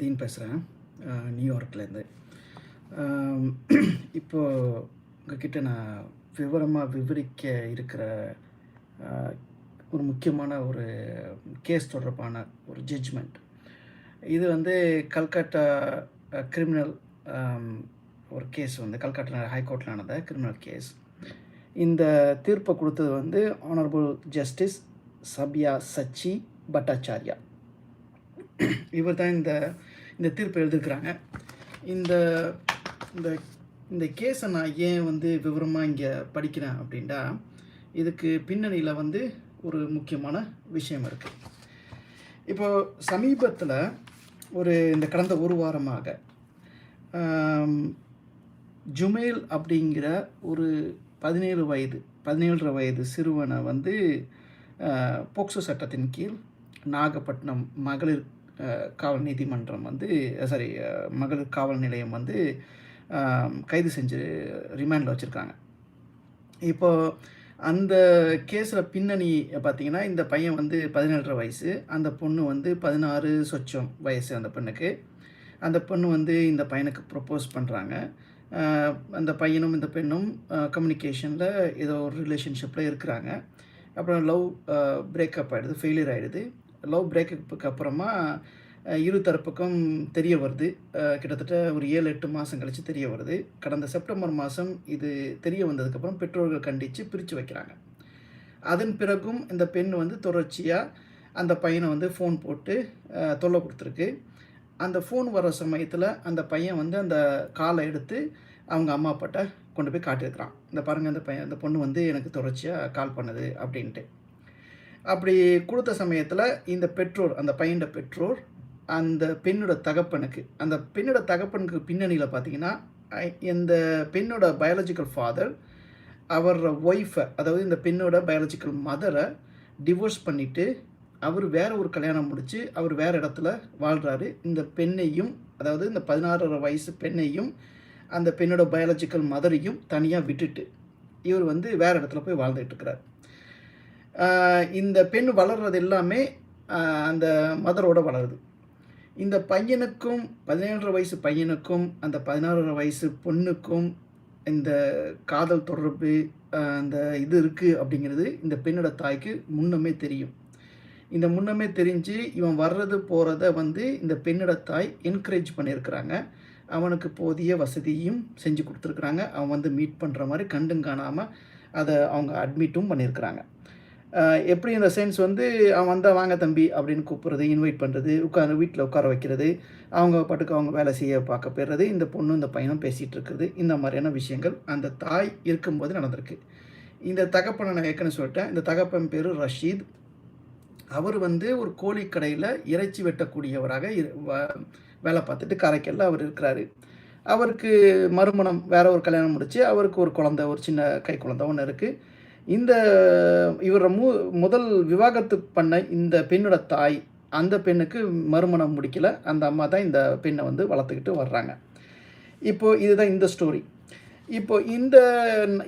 தீன் பேசுகிறேன் நியூயார்க்லேருந்து. இப்போது உங்ககிட்ட நான் விவரமாக விவரிக்க இருக்கிற ஒரு முக்கியமான ஒரு கேஸ் தொடர்பான ஒரு ஜட்ஜ்மெண்ட். இது வந்து கல்கட்டா கிரிமினல் ஒரு கேஸ் வந்து கல்கட்டா ஹைகோர்ட்டில் நடந்த கிரிமினல் கேஸ். இந்த தீர்ப்பை கொடுத்தது வந்து ஆனரபிள் ஜஸ்டிஸ் சப்யாசச்சி பட்டாச்சாரியா. இவர் தான் இந்த தீர்ப்பை எழுதியிருக்கிறாங்க. இந்த இந்த இந்த கேஸை நான் ஏன் வந்து விவரமாக இங்கே படிக்கிறேன் அப்படின்னா, இதுக்கு பின்னணியில் வந்து ஒரு முக்கியமான விஷயம் இருக்குது. இப்போது சமீபத்தில் இந்த கடந்த ஒரு வாரமாக ஜுமேல் அப்படிங்கிற ஒரு 17 வயது சிறுவனை வந்து போக்சோ சட்டத்தின் கீழ் நாகப்பட்டினம் மகளிர் காவல் நீதிமன்றம் வந்து மகளிர் காவல் நிலையம் வந்து கைது செஞ்சு ரிமாண்டில் வச்சுருக்காங்க. இப்போது அந்த கேஸில் பின்னணி பார்த்திங்கன்னா, இந்த பையன் வந்து 17 வயசு, அந்த பொண்ணு வந்து 16 சொச்சம் வயசு. அந்த பெண்ணுக்கு அந்த பொண்ணு வந்து இந்த பையனுக்கு ப்ரப்போஸ் பண்ணுறாங்க. அந்த பையனும் இந்த பெண்ணும் கம்யூனிகேஷனில் ஏதோ ஒரு ரிலேஷன்ஷிப்பில் இருக்கிறாங்க. அப்புறம் லவ் பிரேக்கப் ஆகிடுது, ஃபெயிலியர் ஆகிடுது. லவ் பிரேக்கப்புக்கு அப்புறமா இரு தரப்புக்கும் தெரிய வருது. கிட்டத்தட்ட ஒரு 7-8 மாதம் கழித்து தெரிய வருது. கடந்த செப்டம்பர் மாதம் இது தெரிய வந்ததுக்கப்புறம் பெற்றோர்கள் கண்டித்து பிரித்து வைக்கிறாங்க. அதன் பிறகும் இந்த பெண் வந்து தொடர்ச்சியாக அந்த பையனை வந்து ஃபோன் போட்டு தொல்லை கொடுத்துருக்கு. அந்த ஃபோன் வர சமயத்தில் அந்த பையன் வந்து அந்த காலை எடுத்து அவங்க அம்மா அப்பாட்ட கொண்டு போய் காட்டியிருக்கிறான். இந்த பாருங்கள், அந்த பொண்ணு வந்து எனக்கு தொடர்ச்சியாக கால் பண்ணுது அப்படின்ட்டு. அப்படி கொடுத்த சமயத்தில் அந்த பையனோட பெற்றோர் அந்த பெண்ணோட தகப்பனுக்கு பின்னணியில் பார்த்தீங்கன்னா, இந்த பெண்ணோட பயாலஜிக்கல் ஃபாதர் அவர் ஒய்ஃபை, அதாவது இந்த பெண்ணோட பயாலஜிக்கல் மதரை டிவோர்ஸ் பண்ணிவிட்டு அவர் வேறு ஒரு கல்யாணம் முடித்து அவர் வேறு இடத்துல வாழ்கிறாரு. இந்த பெண்ணையும், அதாவது இந்த 16 வயசு பெண்ணையும் அந்த பெண்ணோட பயாலஜிக்கல் மதரையும் தனியாக விட்டுட்டு இவர் வந்து வேறு இடத்துல போய் வாழ்ந்துகிட்டு இருக்கிறார். இந்த பெண் வளர்கிறது எல்லாமே அந்த மதரோடு வளருது. இந்த பையனுக்கும் 17 வயசு பையனுக்கும் அந்த 16 வயசு பொண்ணுக்கும் இந்த காதல் தொடர்பு அந்த இது இருக்குது அப்படிங்கிறது இந்த பெண்ணோட தாய்க்கு முன்னமே தெரியும். இந்த முன்னமே தெரிஞ்சு இவன் வர்றது போகிறத வந்து இந்த பெண்ணோட தாய் என்கரேஜ் பண்ணியிருக்கிறாங்க. அவனுக்கு போதிய வசதியும் செஞ்சு கொடுத்துருக்குறாங்க. அவன் வந்து மீட் பண்ணுற மாதிரி கண்டும் காணாமல் அதை அவங்க அட்மிட்டும் பண்ணியிருக்கிறாங்க. எப்படி இந்த சென்ஸ் வந்து அவன் வந்தால் வாங்க தம்பி அப்படின்னு கூப்பிட்றது, இன்வைட் பண்ணுறது, வீட்டில் உட்கார வைக்கிறது, அவங்க பாட்டுக்கு அவங்க வேலை செய்ய பார்க்க போயிடுறது, இந்த பொண்ணு இந்த பையனும் பேசிகிட்டு இருக்குது. இந்த மாதிரியான விஷயங்கள் அந்த தாய் இருக்கும்போது நடந்திருக்கு. இந்த தகப்பனை நான் ஏற்கனவே சொல்லிட்டேன். இந்த தகப்பன் பேர் ரஷீத். அவர் வந்து ஒரு கோழி கடையில் இறைச்சி வெட்டக்கூடியவராக வேலை பார்த்துட்டு காரைக்காலில் அவர் இருக்கிறாரு. அவருக்கு மறுமணம் வேறு ஒரு கல்யாணம் முடித்து அவருக்கு ஒரு குழந்தை, ஒரு சின்ன கை குழந்தை ஒன்று இருக்குது. இவரை முதல் விவாகரத்து பண்ண இந்த பெண்ணோட தாய் அந்த பெண்ணுக்கு மறுமணம் முடிக்கலை. அந்த அம்மா தான் இந்த பெண்ணை வந்து வளர்த்துக்கிட்டு வர்றாங்க. இப்போது இதுதான் இந்த ஸ்டோரி.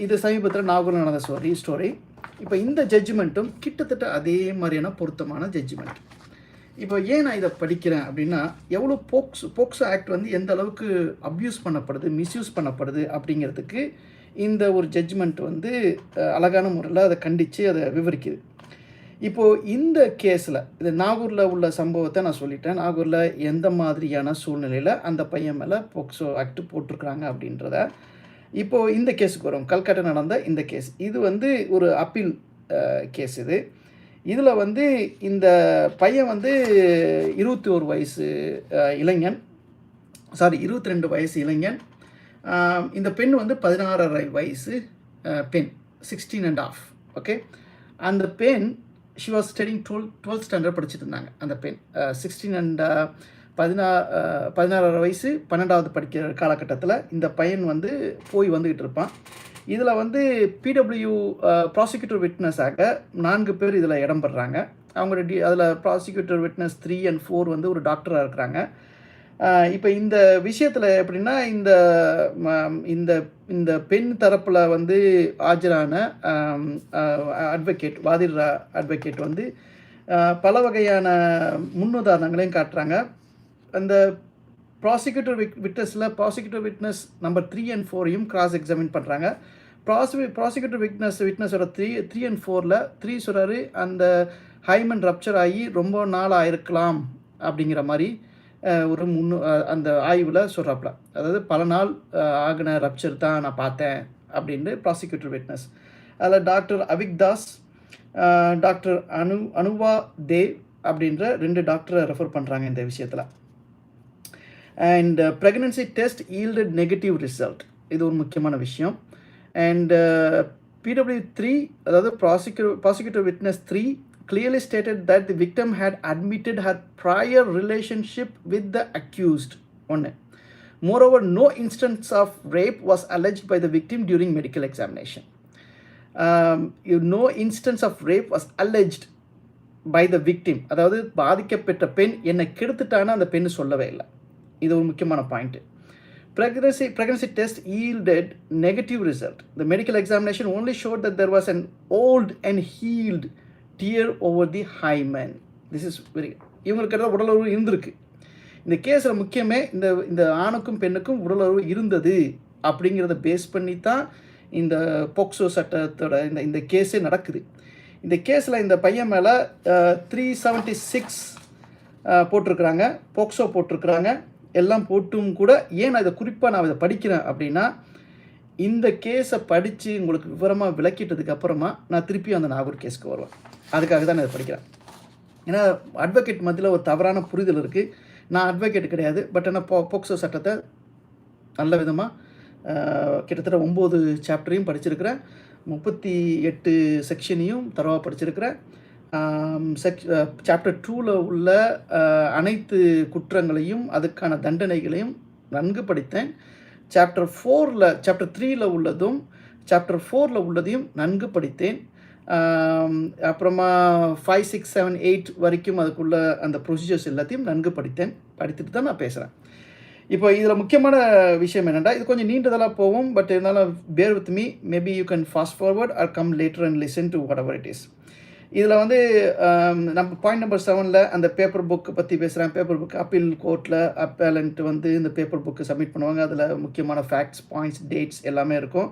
இது சமீபத்தில் நாகூரில் நடந்த ஸ்டோரி. இப்போ இந்த ஜட்ஜ்மெண்ட்டும் கிட்டத்தட்ட அதே மாதிரியான பொருத்தமான ஜட்ஜ்மெண்ட். இப்போ ஏன் நான் இதை படிக்கிறேன் அப்படின்னா, எவ்வளோ போக்சோ ஆக்ட் வந்து எந்த அளவுக்கு அப்யூஸ் பண்ணப்படுது, மிஸ்யூஸ் பண்ணப்படுது அப்படிங்கிறதுக்கு இந்த ஒரு ஜட்ஜ்மெண்ட் வந்து அழகான முறையில் அதை கண்டித்து அதை விவரிக்குது. இப்போது இந்த கேஸில் இது நாகூரில் உள்ள சம்பவத்தை நான் சொல்லிட்டேன். நாகூரில் எந்த மாதிரியான சூழ்நிலையில் அந்த பையன் மேலே போக்சோ ஆக்ட் போட்டிருக்கிறாங்க அப்படின்றத. இப்போது இந்த கேஸுக்கு வரும். கல்கட்டா நடந்த இந்த கேஸ் இது வந்து ஒரு அப்பீல் கேஸ். இதில் வந்து இந்த பையன் வந்து 22 வயசு இளைஞன், 22 வயசு இளைஞன். இந்த பெண் வந்து 16.5 வயசு பெண், 16.5. ஓகே, அந்த பெண் she was studying 12th standard படிச்சுட்டு இருந்தாங்க. அந்த பெண் 16 வயசு 12வது படிக்கிற காலகட்டத்தில் இந்த பையன் வந்து வந்துக்கிட்டு இருப்பான். இதில் வந்து பிடபிள்யூ ப்ராசிக்யூட்டர் விட்னஸாக 4 பேர் இதில் இடம்பெறாங்க. அவங்களோட அதில் ப்ராசிக்யூட்டர் விட்னஸ் 3 and 4 வந்து ஒரு டாக்டராக இருக்கிறாங்க. இப்போ இந்த விஷயத்தில் எப்படின்னா, இந்த பெண் தரப்பில் வந்து ஆஜரான அட்வொகேட் வந்து பல வகையான முன்னுதாரணங்களையும் காட்டுறாங்க. அந்த prosecutor prosecutor witness number 3 and 4 cross examine பண்ணுறாங்க. ப்ராசிக்யூட்டர் விட்னஸோட 3 and 4ல் 3 சொல்கிறாரு, அந்த ஹைமன் ரப்சர் ஆகி ரொம்ப நாள் ஆயிருக்கலாம் அப்படிங்கிற மாதிரி ஒரு அந்த ஆய்வில் சொல்கிறாப்புல. அதாவது பல நாள் ஆகின ரப்சர் தான் நான் பார்த்தேன் அப்படின்னு ப்ராசிக்யூட்டர் விட்னஸ். அதில் டாக்டர் அவிக் தாஸ், டாக்டர் அனுவா தேவ் அப்படின்ற 2 டாக்டரை ரெஃபர் பண்ணுறாங்க இந்த விஷயத்தில். And pregnancy test yielded negative result, இது ஒரு முக்கியமான விஷயம். அண்ட் PW3, அதாவது prosecutor witness 3 clearly stated that the victim had admitted her prior relationship with the accused. Moreover, no instance of rape was alleged by the victim during medical examination. No instance of rape was alleged by the victim. அதாவது பாதிக்கப்பட்ட பெண் என்னை கெடுத்துட்டான்னு அந்த பெண் சொல்லவே இல்லை. இது ஒரு முக்கியமான point. Pregnancy test yielded negative result. The medical examination only showed that there was an old and healed tear over the hymen. This is very, இவங்களுக்கு உடலுறவு இருந்திருக்கு. இந்த கேஸில் முக்கியமே இந்த ஆணுக்கும் பெண்ணுக்கும் உடலுறவு இருந்தது அப்படிங்கிறத பேஸ் பண்ணி தான் இந்த போக்சோ சட்டத்தோட இந்த கேஸே நடக்குது. இந்த கேஸில் இந்த பையன் மேலே 376 போட்டிருக்கிறாங்க, போக்சோ போட்டிருக்கிறாங்க. எல்லாம் போட்டும் கூட ஏன் நான் இதை குறிப்பாக நான் இதை படிக்கிறேன் அப்படின்னா, இந்த கேஸை படித்து உங்களுக்கு விவரமாக விளக்கிட்டதுக்கு அப்புறமா நான் திருப்பி அந்த நாகூர் கேஸுக்கு வருவேன். அதுக்காக தான் நான் இதை படிக்கிறேன். ஏன்னா அட்வொகேட் மத்தியில் ஒரு தவறான புரிதல் இருக்குது. நான் அட்வொகேட் கிடையாது, பட் ஆனால் போக்சோ சட்டத்தை நல்ல விதமாக கிட்டத்தட்ட 9 சாப்டரையும் படிச்சிருக்கிறேன், 38 செக்ஷனையும் தரவாக படிச்சிருக்கிறேன். சாப்டர் 2ல் உள்ள அனைத்து குற்றங்களையும் அதுக்கான தண்டனைகளையும் நன்கு படித்தேன். சாப்டர் 3ல் உள்ளதும் சாப்டர் 4ல் உள்ளதையும் நன்கு படித்தேன். அப்புறமா 5, 6, 7, 8 வரைக்கும் அதுக்குள்ள அந்த ப்ரொசீஜர்ஸ் எல்லாத்தையும் நன்கு படித்துட்டு தான் நான் பேசுகிறேன். இப்போ இதில் முக்கியமான விஷயம் என்னென்னா, இது கொஞ்சம் நீண்டதெல்லாம் போகும், பட் இருந்தாலும் bear with me. Maybe you can fast forward R come later and listen to what ever it is. இதில் நம்ம பாயிண்ட் நம்பர் 7ல் அந்த பேப்பர் புக்கு பற்றி பேசுகிறேன். பேப்பர் புக் அப்பீல் கோர்ட்டில் அப்பேலண்ட் இந்த பேப்பர் புக்கு சப்மிட் பண்ணுவாங்க. அதில் முக்கியமான ஃபேக்ட்ஸ், பாயிண்ட்ஸ், டேட்ஸ் எல்லாமே இருக்கும்.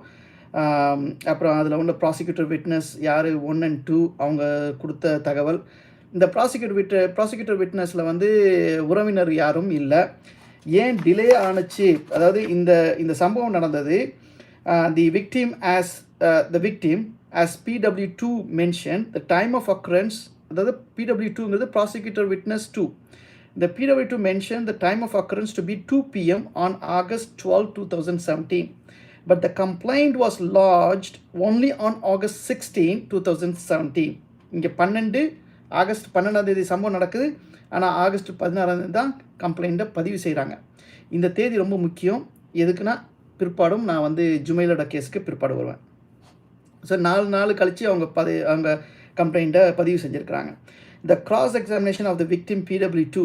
அப்புறம் அதில் உள்ள ப்ராசிக்யூட்டர் விட்னஸ் யார் 1 and 2 அவங்க கொடுத்த தகவல். இந்த ப்ராசிக்யூட்டர் விட்னஸில் உறவினர் யாரும் இல்லை. ஏன் டிலே ஆணுச்சு, அதாவது இந்த சம்பவம் நடந்தது, தி victim as PW2 mentioned, the time of occurrence, அதாவது PW2ங்கிறது prosecutor witness 2. The PW2 mentioned the time of occurrence to be 2 p.m. on August 12, 2017. But the complaint was lodged only on August 16, 2017. இங்கே August 12 சம்பவம் நடக்குது, ஆனால் August 16 தான் கம்ப்ளைண்ட்டை பதிவு செய்கிறாங்க. இந்த தேதி ரொம்ப முக்கியம். எதுக்குன்னா பிற்பாடும் நான் ஜுமைலோட கேஸுக்கு பிற்பாடு வருவேன். ஸோ 4 நாள் கழித்து அவங்க கம்ப்ளைண்ட்டை பதிவு செஞ்சுருக்கிறாங்க. The cross-examination of the victim PW2,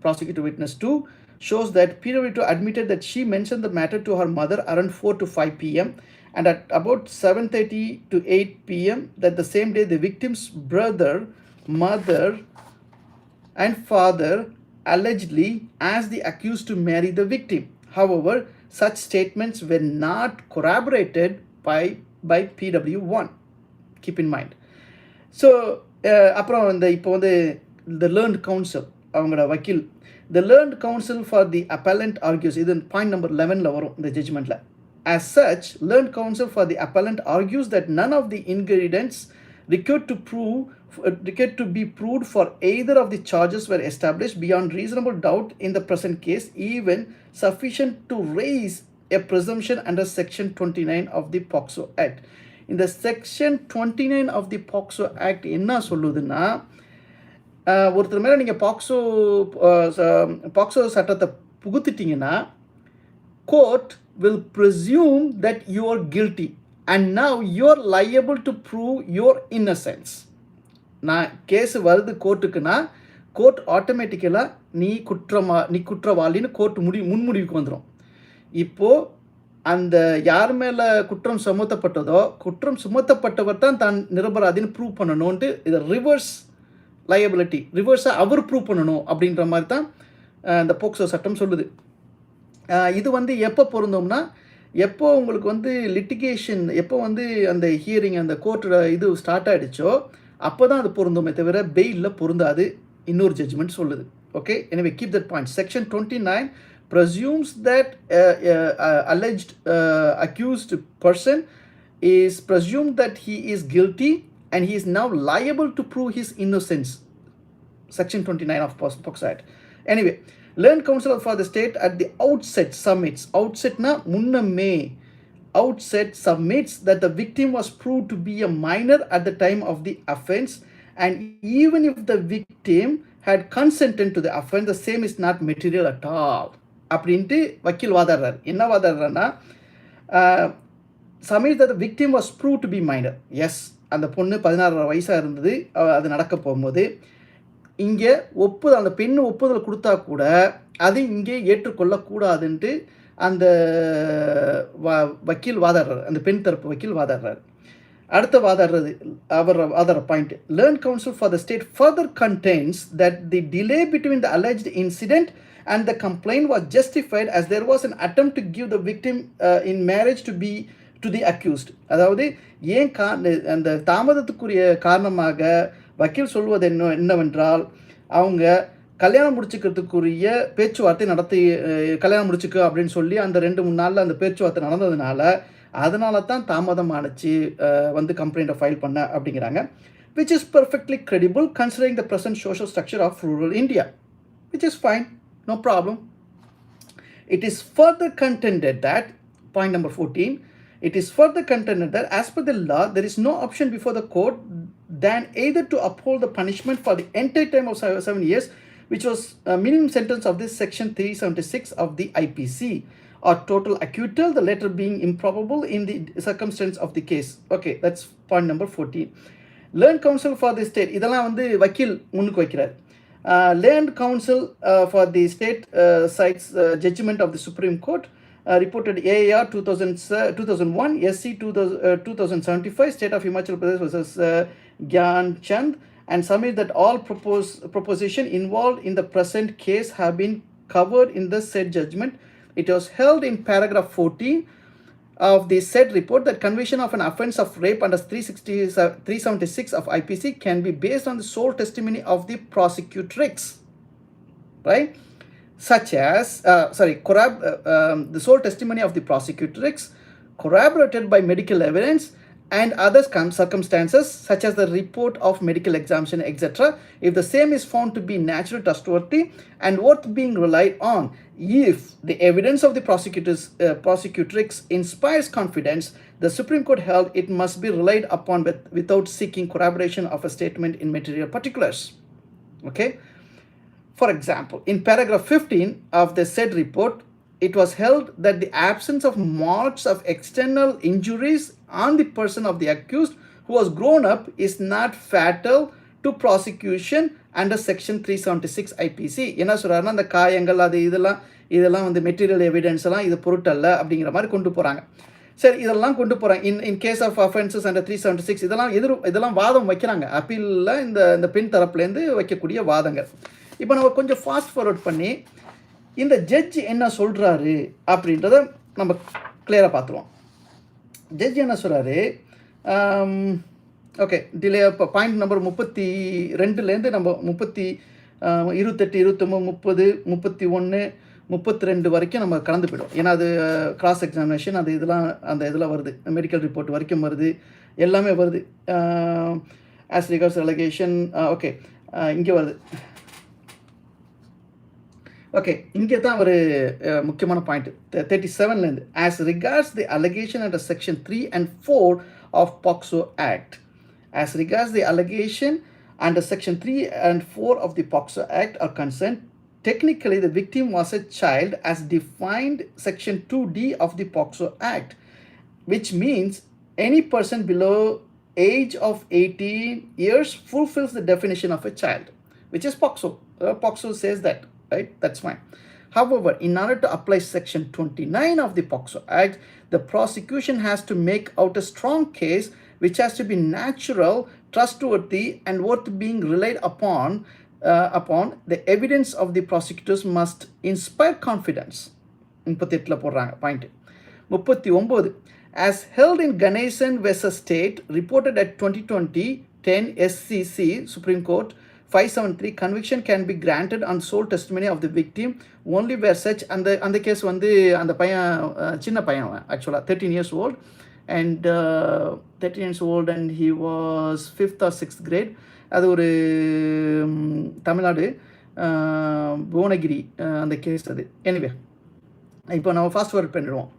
prosecutor witness 2, shows that PW2 admitted that she mentioned the matter to her mother around 4 to 5 p.m. and at about 7:30 to 8 p.m. that the same day the victim's brother, mother and father allegedly asked the accused to marry the victim. However, such statements were not corroborated by PW1. Keep in mind. So அப்புறம் இப்போ the learned counsel அவங்களோட வக்கீல், the learned counsel for the appellant argues, இது point number 11ல் வரும் இந்த ஜட்ஜ்மெண்ட்டில். As such, learned counsel for the appellant argues that none of the ingredients required to be proved for either of the charges were established beyond reasonable doubt in the present case, even sufficient to raise a presumption under section 29 of the POCSO Act. In the section 29 of the POCSO Act என்ன சொல்லுதுன்னா, ஒருத்தர் மேலே நீங்கள் பாக்ஸோ சட்டத்தை புகுத்திட்டீங்கன்னா, court will presume that you are guilty and now you are liable to prove your innocence. நான் case வருது கோர்ட்டுக்குன்னா, court ஆட்டோமேட்டிக்கலாக நீ குற்றவாளின்னு கோர்ட் முன்முடிவுக்கு வந்துடும். இப்போது அந்த யார் மேலே குற்றம் சுமத்தப்பட்டவர் தான் நிரபராதின்னு ப்ரூவ் பண்ணணுன்ட்டு இதை ரிவர்ஸ் லயபிலிட்டி, ரிவர்ஸாக அவர் ப்ரூவ் பண்ணணும் அப்படின்ற மாதிரி தான் இந்த போக்சோ சட்டம் சொல்லுது. இது வந்து எப்போ பொருந்தோம்னா, எப்போ உங்களுக்கு வந்து லிட்டிகேஷன் எப்போ வந்து அந்த ஹியரிங் அந்த கோர்ட்டோட இது ஸ்டார்ட் ஆகிடுச்சோ அப்போ தான் அது பொருந்துமே தவிர பெயிலில் பொருந்தாது இன்னொரு ஜட்ஜ்மெண்ட் சொல்லுது. ஓகே, எனவே keep that point. Section 29 presumes that alleged accused person is presumed that he is guilty and he is now liable to prove his innocence. Section 29 of POCSO Act. Anyway, learned counsel for the state at the outset submits. Outset na munname. Outset submits that the victim was proved to be a minor at the time of the offense, and even if the victim had consented to the offense, the same is not material at all. அப்படின்ட்டு வக்கீல் வாதாடுறார். என்ன வாதாடுறாருன்னா, submits that the victim was proved to be minor. Yes, அந்த பொண்ணு 16 வயசாக இருந்தது அது நடக்க போகும்போது. இங்கே அந்த பெண்ணு ஒப்புதல் கொடுத்தா கூட அது இங்கே ஏற்றுக்கொள்ளக்கூடாதுன்ட்டு அந்த வக்கீல் வாதாடுறார், அந்த பெண் தரப்பு வக்கீல் வாதாடுறார். அடுத்த வாதாடுறது அவர் வாதாடுற point. Learned counsel for the state further contends that the delay between the alleged incident and the complaint was justified as there was an attempt to give the victim in marriage to the accused. அதாவது ஏன் அந்த தாமதத்துக்குரிய காரணமாக வக்கீல் சொல்வது என்னவென்றால், அவங்க கல்யாணம் முடிச்சுக்கிறதுக்குரிய பேச்சுவார்த்தை நடத்தி கல்யாணம் முடிச்சுக்க அப்படின்னு சொல்லி அந்த 2-3 நாளில் அந்த பேச்சுவார்த்தை நடந்ததுனால அதனால தான் தாமதமானச்சு வந்து கம்ப்ளைண்ட்டை ஃபைல் பண்ண அப்படிங்கிறாங்க. which is perfectly credible considering the present social structure of rural India, which is fine. No problem. It is further contended that, point number 14, it is further contended that as per the law, there is no option before the court than either to uphold the punishment for the entire time of 7 years, which was a minimum sentence of this section 376 of the IPC, or total acquittal, the latter being improbable in the circumstance of the case. Okay, that's point number 14. Learned counsel for the state. இதெல்லாம் வந்து வக்கீல் முன்னுக்கு வைக்கிறார். Learned counsel for the state cites judgment of the Supreme Court reported AAR 2001 SC 2075 State of Himachal Pradesh versus Gyan Chand, and submit that all proposition involved in the present case have been covered in the said judgment. It was held in paragraph 14 of the said report that conviction of an offense of rape under 376 of IPC can be based on the sole testimony of the prosecutrix, right? Such as, the sole testimony of the prosecutrix corroborated by medical evidence and other circumstances such as the report of medical examination, etc. If the same is found to be natural, trustworthy, and worth being relied on, if the evidence of the prosecutrix inspires confidence, the Supreme Court held it must be relied upon without seeking corroboration of a statement in material particulars. Okay. For example, in paragraph 15 of the said report, it was held that the absence of marks of external injuries on the person of the accused who was grown up is not fatal to prosecution under section 376 IPC. என்ன சொல்றாருன்னா, அந்த காயங்கள் அது இதெல்லாம் வந்து material evidence எல்லாம் இது பொருட்டல்ல அப்படிங்கிற மாதிரி கொண்டு போகிறாங்க. சரி, இதெல்லாம் கொண்டு போகிறாங்க. In case of offences under 376 இதெல்லாம் வாதம் வைக்கிறாங்க. அப்பீலில் இந்த பெண் தரப்புலேருந்து வைக்கக்கூடிய வாதங்கள். இப்போ நம்ம கொஞ்சம் ஃபாஸ்ட் ஃபார்வர்ட் பண்ணி இந்த ஜட்ஜ் என்ன சொல்கிறாரு அப்படின்றத நம்ம கிளியராக பார்த்துருவோம். ஜட்ஜ் என்ன சொல்கிறாரு, ஓகே, டிலே இப்போ பாயிண்ட் நம்பர் 32லேருந்து நம்ம 28, 29, 30, 31, 32 வரைக்கும் நம்ம கலந்து போய்டும். ஏன்னா அது கிராஸ் எக்ஸாமினேஷன் அது இதெல்லாம் அந்த இதில் வருது, மெடிக்கல் ரிப்போர்ட் வரைக்கும் வருது, எல்லாமே வருது. ஆஸ் ரிகார்ட்ஸ் அலிகேஷன், ஓகே, இங்கே வருது. ஓகே, இங்கே தான் ஒரு முக்கியமான பாயிண்ட் 37லேருந்து. As regards the allegation under section 3 and 4 of POCSO Act. As regards the allegation under section 3 and 4 of the POCSO Act are concerned, technically the victim was a child as defined section 2D of the POCSO Act, which means any person below age of 18 years fulfills the definition of a child, which is POCSO. POCSO says that, right? That's fine. However, in order to apply section 29 of the POCSO Act, the prosecution has to make out a strong case which has to be natural, trustworthy, and worth being relied upon upon the evidence of the prosecutors must inspire confidence. 38ல போடுறாங்க point. 39 as held in Ganesan versus State reported at 2020 10 SCC Supreme Court 573 conviction can be granted on sole testimony of the victim only where such அந்த case வந்து அந்த பையன் சின்ன பையன் ஆக்சுவலாக 13 years old and 13 years old and he was 5th or 6th grade. அது ஒரு தமிழ்நாடு புவனகிரி அந்த கேஸ் அது. எனிவே இப்போ நம்ம ஃபாஸ்ட் ஃபார்வர்ட் பண்ணிடுவோம்.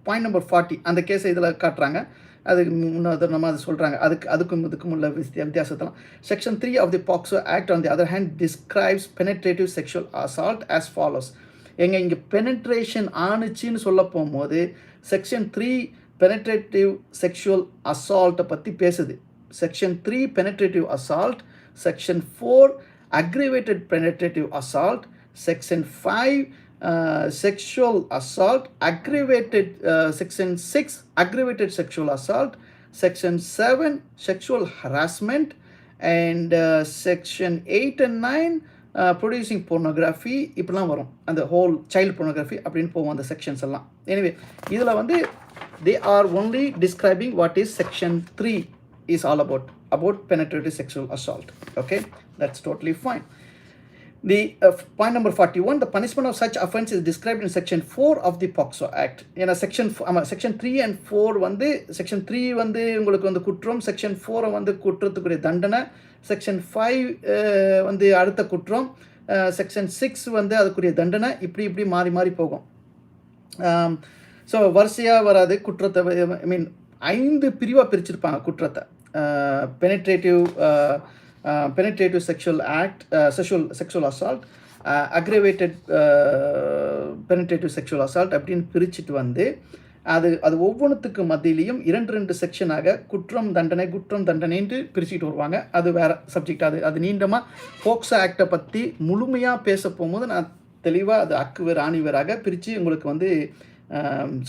பாயிண்ட் நம்பர் 40 அந்த கேஸை இதில் காட்டுறாங்க. அதுக்கு நம்ம அது சொல்கிறாங்க அதுக்கும் இதுக்கும் உள்ள வித்தியாசத்தெல்லாம். Section 3 of the POCSO Act on the other hand describes penetrative sexual assault as follows. இங்கே பெனட்ரேஷன் ஆணுச்சின்னு சொல்ல போகும்போது செக்ஷன் 3 penetrative sexual assault பற்றி பேசுது. Section 3 penetrative assault, section 4 aggravated penetrative assault, section 5 sexual assault, aggravated section 6 aggravated sexual assault, section 7 sexual harassment, and section 8 and 9 producing pornography. இப்படிலாம் வரும் அந்த whole child pornography அப்படின்னு போவோம் அந்த செக்ஷன்ஸ் எல்லாம். Anyway இதில் வந்து they are only describing what is section 3 is all about penetrative sexual assault. Okay, that's totally fine. The point number 41, the punishment of such offense is described in section 4 of the POCSO Act. ஏன்னா section 3 and 4 வந்து section 3 வந்து உங்களுக்கு வந்து குற்றம், section 4 வந்து குற்றத்துக்குரிய தண்டனை, section 5 வந்து அடுத்த குற்றம், section 6 வந்து அதுக்குரிய தண்டனை, இப்படி மாறி போகும். ஸோ வரிசையாக வராது குற்றத்தை. ஐ மீன் 5 பிரிவாக பிரிச்சிருப்பாங்க குற்றத்தை. penetrative sexual act, sexual assault, aggravated penetrative sexual assault அப்படின்னு பிரிச்சுட்டு வந்து அது ஒவ்வொன்றுத்துக்கு மத்தியிலையும் 2 செக்ஷனாக குற்றம் தண்டனைன்ட்டு பிரிச்சுட்டு வருவாங்க. அது வேறு சப்ஜெக்ட். அது நீண்டமாக போக்சோ ஆக்டை பற்றி முழுமையாக பேச போகும்போது நான் தெளிவாக அது அக்கு வேறு ஆணி வேறாக பிரித்து உங்களுக்கு வந்து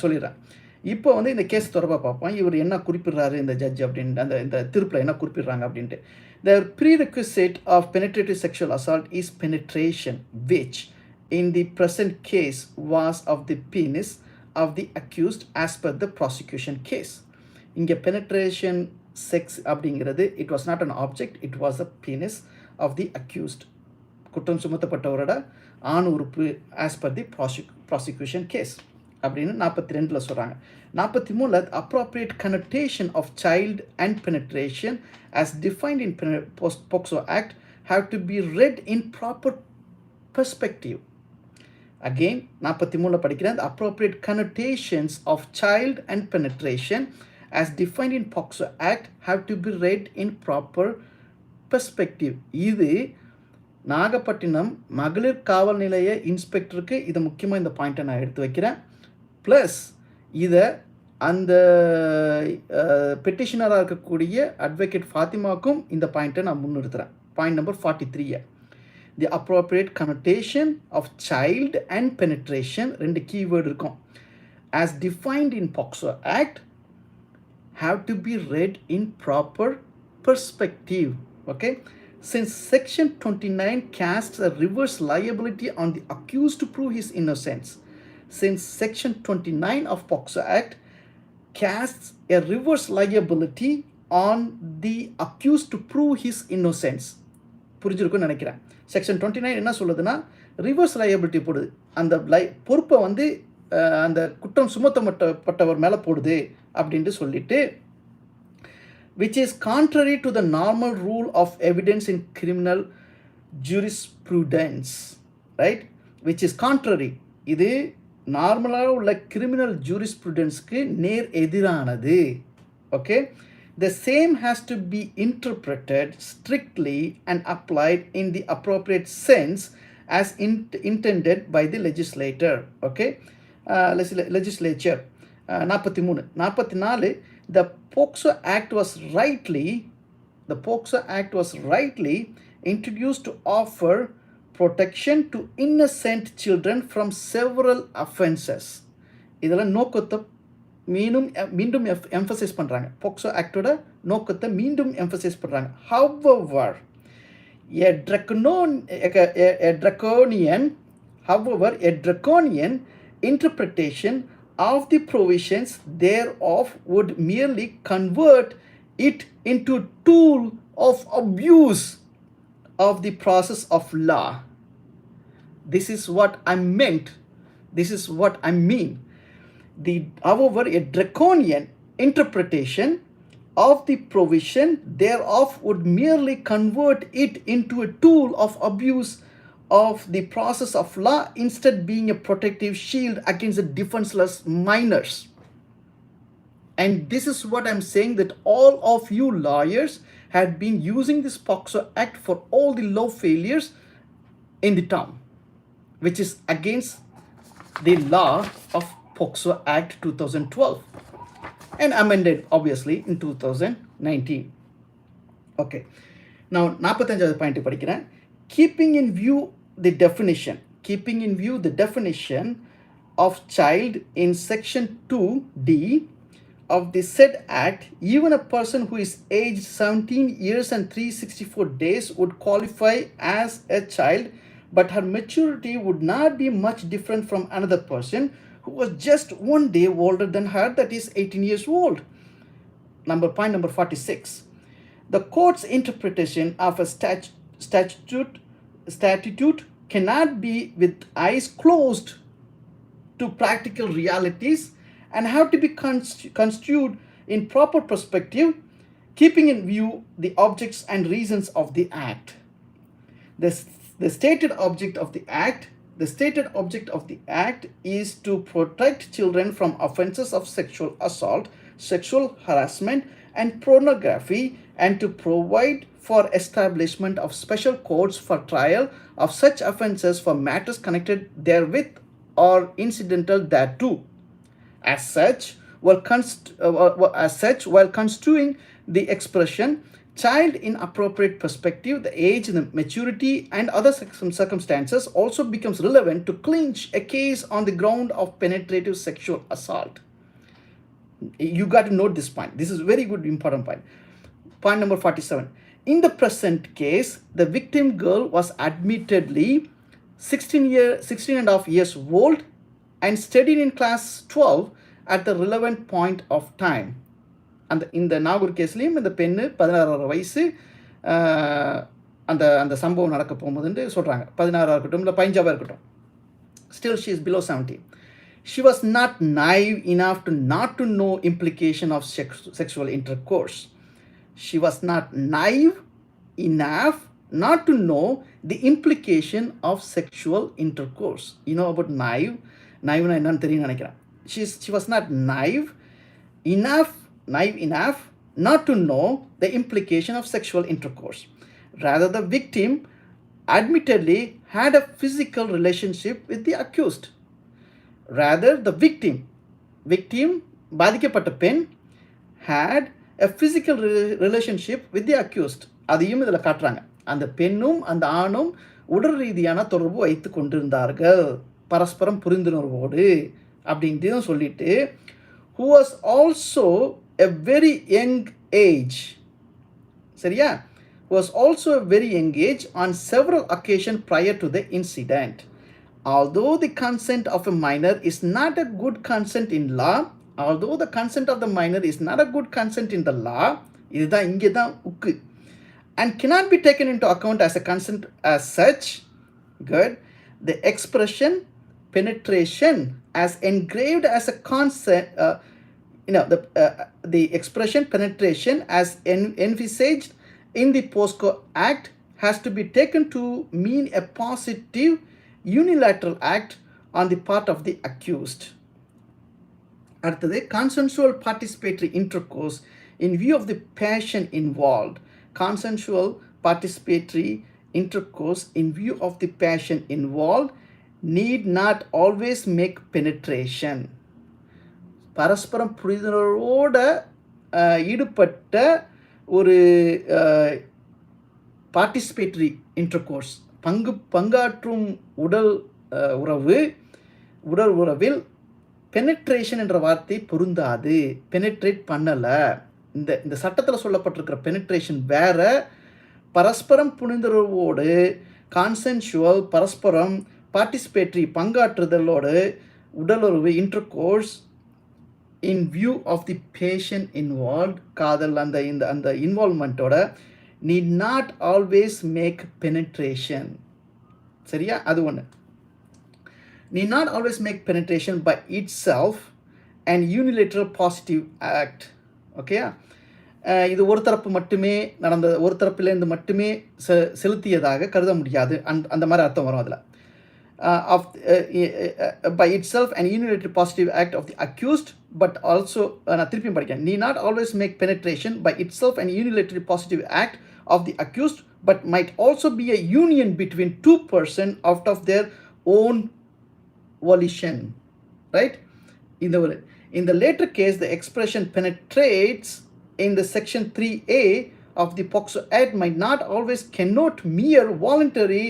சொல்லிடுறேன். இப்போ வந்து இந்த கேஸ் தொடர்பாக பார்ப்போம். இவர் என்ன குறிப்பிடுறாரு இந்த ஜட்ஜ் அப்படின்ட்டு, இந்த தீர்ப்பில் என்ன குறிப்பிடுறாங்க அப்படின்ட்டு. The prerequisite of penetrative sexual assault is penetration, which in the present case was of the penis of the accused as per the prosecution case. இங்கே penetration sex அப்படிங்கிறது it was not an object, it was a penis of the accused. குற்றம் சுமத்தப்பட்டவரோட ஆண் உறுப்பு as per the prosecution case அப்படின்னு 42ல் சொல்கிறாங்க. 43ல் appropriate connotation of child and penetration as defined in POCSO Act have to be read in proper perspective. Again 43ல் படிக்கிறேன். The appropriate connotations of child and penetration as defined in POCSO Act have to be read in proper perspective. இது நாகப்பட்டினம் மகளிர் காவல் நிலைய இன்ஸ்பெக்டருக்கு இது முக்கியமாக இந்த பாயிண்ட்டை நான் எடுத்து வைக்கிறேன். ப்ளஸ் இதை அந்த பெட்டிஷனராக இருக்கக்கூடிய அட்வொகேட் ஃபாத்திமாவுக்கும் இந்த பாயிண்ட்டை நான் முன்னிறுத்துகிறேன். Point number 43. The appropriate connotation of child and penetration 2 keyword இருக்கும். As defined in POCSO Act have to be read in proper perspective. Okay, since section 29 casts a reverse liability on the accused to prove his innocence, since section 29 of POCSO Act casts a reverse liability on the accused to prove his innocence. புரிஞ்சிருக்குன்னு நினைக்கிறேன். Section 29 என்ன சொல்லுதுன்னா reverse liability போடுது. அந்த பொறுப்பை வந்து அந்த குற்றம் சுமத்தப்பட்டவர் மேலே போடுது அப்படின்ட்டு சொல்லிட்டு, which is contrary to the normal rule of evidence in criminal jurisprudence, right? Which is contrary. இது நார்மலாக உள்ள கிரிமினல் ஜூரிஸ்ப்ரூடென்ஸ்க்கு நேர் எதிரானது. Okay, the same has to be interpreted strictly and applied in the appropriate sense as intended by the legislator. Okay, legislature. 44. The POCSO Act was rightly introduced to offer protection to innocent children from several offenses. இதெல்லாம் நோக்கத்தை மீண்டும் emphasise பண்ணுறாங்க. POCSO ஆக்டோட நோக்கத்தை மீண்டும் emphasise பண்ணுறாங்க. However, However, a draconian interpretation of the provisions thereof would merely convert it into a tool of abuse of the process of law. This is what I meant. This is what I mean. However, a draconian interpretation of the provision thereof would merely convert it into a tool of abuse of the process of law, instead being a protective shield against the defenseless minors. And this is what I'm saying, that all of you lawyers had been using this POCSO Act for all the law failures in the town, which is against the law of POCSO Act 2012 and amended obviously in 2019. Okay. Now, 45வது point படிக்கிறேன். Keeping in view the definition of child in section 2D of the said act, even a person who is aged 17 years and 364 days would qualify as a child, but her maturity would not be much different from another person who was just 1 day older than her, that is 18 years old. Point number 46. The court's interpretation of a statute cannot be with eyes closed to practical realities and have to be construed in proper perspective, keeping in view the objects and reasons of the act. The stated object of the act is to protect children from offenses of sexual assault, sexual harassment, and pornography, and to provide for establishment of special courts for trial of such offenses for matters connected therewith or incidental thereto. As such, while construing the expression child in appropriate perspective, the age, the maturity, and other circumstances also becomes relevant to clinch a case on the ground of penetrative sexual assault. You got to note this point. This is very good, important point. Point number 47. In the present case, the victim girl was admittedly 16 and a half years old and studied in class 12 at the relevant point of time. இந்த நாகூர் கேஸ்லேயும் இந்த பெண்ணு 16 வயசு அந்த சம்பவம் நடக்க போகும்போதுன்னு சொல்கிறாங்க. 16 இருக்கட்டும் இல்லை 15 இருக்கட்டும், still she is below 17. She was not naive enough to not to know implication of sexual intercourse. She was not naive enough not to know the implication of sexual intercourse. You know about naive என்னன்னு தெரியும் நினைக்கிறேன். She was not naive enough not to know the implication of sexual intercourse. Rather, the victim admittedly had a physical relationship with the accused. Rather, the victim பாதிக்கப்பட்ட பெண் had a physical relationship with the accused. அதையும் இதில் காட்டுறாங்க. அந்த பெண்ணும் அந்த ஆணும் உடல் ரீதியான தொடர்பு வைத்து கொண்டிருந்தார்கள், பரஸ்பரம் புரிந்துணர்வோடு அப்படின்ட்டு சொல்லிட்டு, who was also a very young age. சரியா? Was also a very young age on several occasions prior to the incident. Although the consent of a minor is not a good consent in law, இதுதான் இங்கே தான் உக்கு, and cannot be taken into account as a consent as such, good, the expression penetration as engraved as a consent, the expression penetration as envisaged in the POCSO Act has to be taken to mean a positive unilateral act on the part of the accused. அடுத்தது, consensual participatory intercourse in view of the passion involved. Consensual participatory intercourse in view of the passion involved need not always make penetration. பரஸ்பரம் புரிதலோட ஈடுபட்ட ஒரு participatory intercourse, பங்காற்றும் உடல் உறவில் penetration என்ற வார்த்தை பொருந்தாது. பெனட்ரேட் பண்ணலை. இந்த சட்டத்தில் சொல்லப்பட்டிருக்கிற பெனட்ரேஷன் வேற, பரஸ்பரம் புரிந்துணர்வோடு கான்சென்சுவல் பரஸ்பரம் பார்ட்டிசிபேட்டரி பங்காற்றுதலோடு உடலுறவு intercourse in view of the patient involved காதல் அந்த இன்வால்மெண்ட்டோட need not always make penetration. சரியா? அது ஒன்று. need not always make penetration by itself and unilateral positive act. Okay, இது ஒரு தரப்பு மட்டுமே நடந்த ஒரு தரப்பிலேருந்து மட்டுமே செலுத்தியதாக கருத முடியாது. அந்த மாதிரி அர்த்தம் வரும் அதில். By itself an unilateral positive act of the accused, but also நான் திருப்பியும் படிக்கிறேன். need not always make penetration by itself an unilateral positive act of the accused, but might also be a union between two persons out of their own volition. Right? In the later case, the expression penetrates in the section 3A of the POCSO Act might not always connote mere voluntary